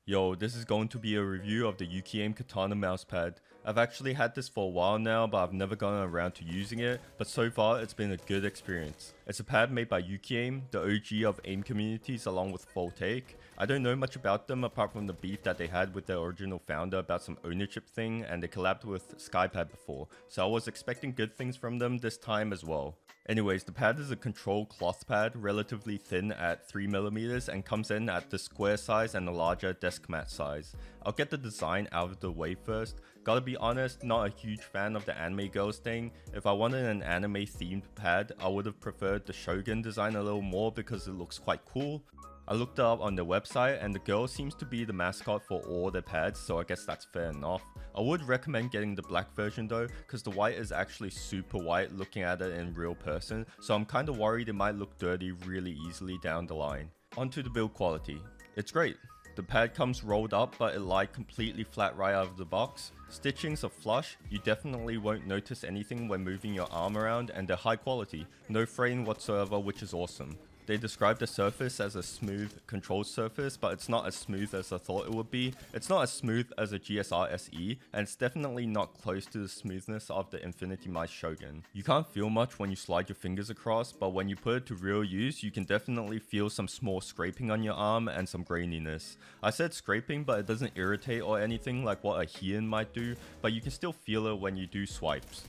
Yo, this is going to be a review of the Yuki Katana mousepad. I've actually had this for a while now, but I've never gotten around to using it, but so far it's been a good experience. It's a pad made by Yuki, the OG of AIM communities along with Full Take. I don't know much about them apart from the beef that they had with their original founder about some ownership thing, and they collabed with Skypad before, so I was expecting good things from them this time as well. Anyways, the pad is a control cloth pad, relatively thin at 3mm and comes in at the square size and a larger desk mat size. I'll get the design out of the way first. Gotta be honest, not a huge fan of the anime girls thing. If I wanted an anime themed pad, I would have preferred the Shogun design a little more because it looks quite cool. I looked it up on their website and the girl seems to be the mascot for all their pads, so I guess that's fair enough. I would recommend getting the black version though, because the white is actually super white looking at it in real person, so I'm kinda worried it might look dirty really easily down the line. Onto the build quality. It's great. The pad comes rolled up, but it lied completely flat right out of the box. Stitchings are flush, you definitely won't notice anything when moving your arm around, and they're high quality. No fraying whatsoever, which is awesome. They described the surface as a smooth, controlled surface, but it's not as smooth as I thought it would be. It's not as smooth as a GSR SE, and it's definitely not close to the smoothness of the Infinity Mice Shogun. You can't feel much when you slide your fingers across, but when you put it to real use, you can definitely feel some small scraping on your arm and some graininess. I said scraping, but it doesn't irritate or anything like what a Heian might do, but you can still feel it when you do swipes.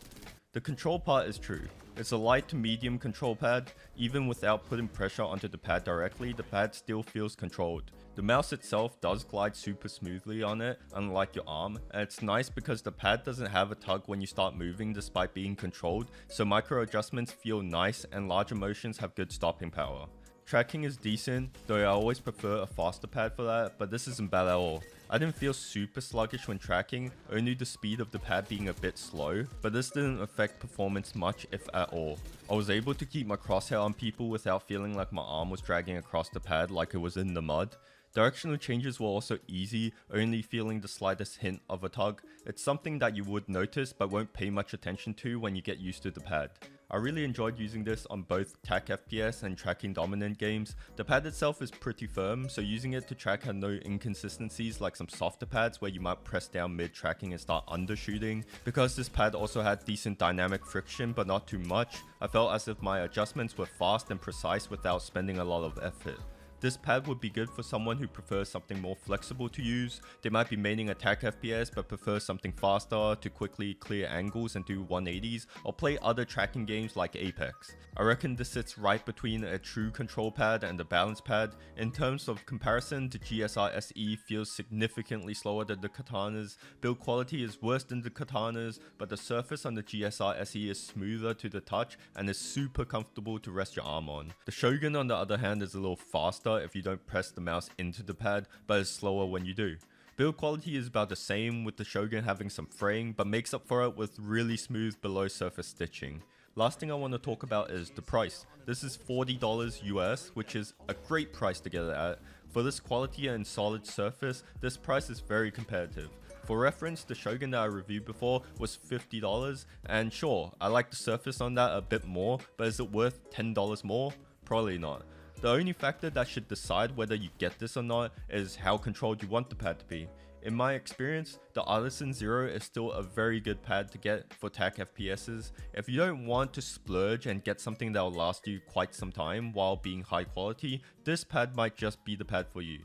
The control part is true. It's a light to medium control pad. Even without putting pressure onto the pad directly, the pad still feels controlled. The mouse itself does glide super smoothly on it, unlike your arm, and it's nice because the pad doesn't have a tug when you start moving despite being controlled, so micro adjustments feel nice and larger motions have good stopping power. Tracking is decent, though I always prefer a faster pad for that, but this isn't bad at all. I didn't feel super sluggish when tracking, only the speed of the pad being a bit slow, but this didn't affect performance much if at all. I was able to keep my crosshair on people without feeling like my arm was dragging across the pad like it was in the mud. Directional changes were also easy, only feeling the slightest hint of a tug. It's something that you would notice but won't pay much attention to when you get used to the pad. I really enjoyed using this on both TAC FPS and tracking dominant games. The pad itself is pretty firm, so using it to track had no inconsistencies like some softer pads where you might press down mid tracking and start undershooting. Because this pad also had decent dynamic friction but not too much, I felt as if my adjustments were fast and precise without spending a lot of effort. This pad would be good for someone who prefers something more flexible to use. They might be maining attack FPS but prefer something faster to quickly clear angles and do 180s, or play other tracking games like Apex. I reckon this sits right between a true control pad and a balance pad. In terms of comparison, the GSR SE feels significantly slower than the Katana's. Build quality is worse than the Katana's, but the surface on the GSR SE is smoother to the touch and is super comfortable to rest your arm on. The Shogun on the other hand is a little faster if you don't press the mouse into the pad, but is slower when you do. Build quality is about the same, with the Shogun having some fraying, but makes up for it with really smooth below surface stitching. Last thing I want to talk about is the price. This is $40 US, which is a great price to get it at. For this quality and solid surface, this price is very competitive. For reference, the Shogun that I reviewed before was $50, and sure, I like the surface on that a bit more, but is it worth $10 more? Probably not. The only factor that should decide whether you get this or not is how controlled you want the pad to be. In my experience, the Artisan Zero is still a very good pad to get for TAC FPSs. If you don't want to splurge and get something that will last you quite some time while being high quality, this pad might just be the pad for you.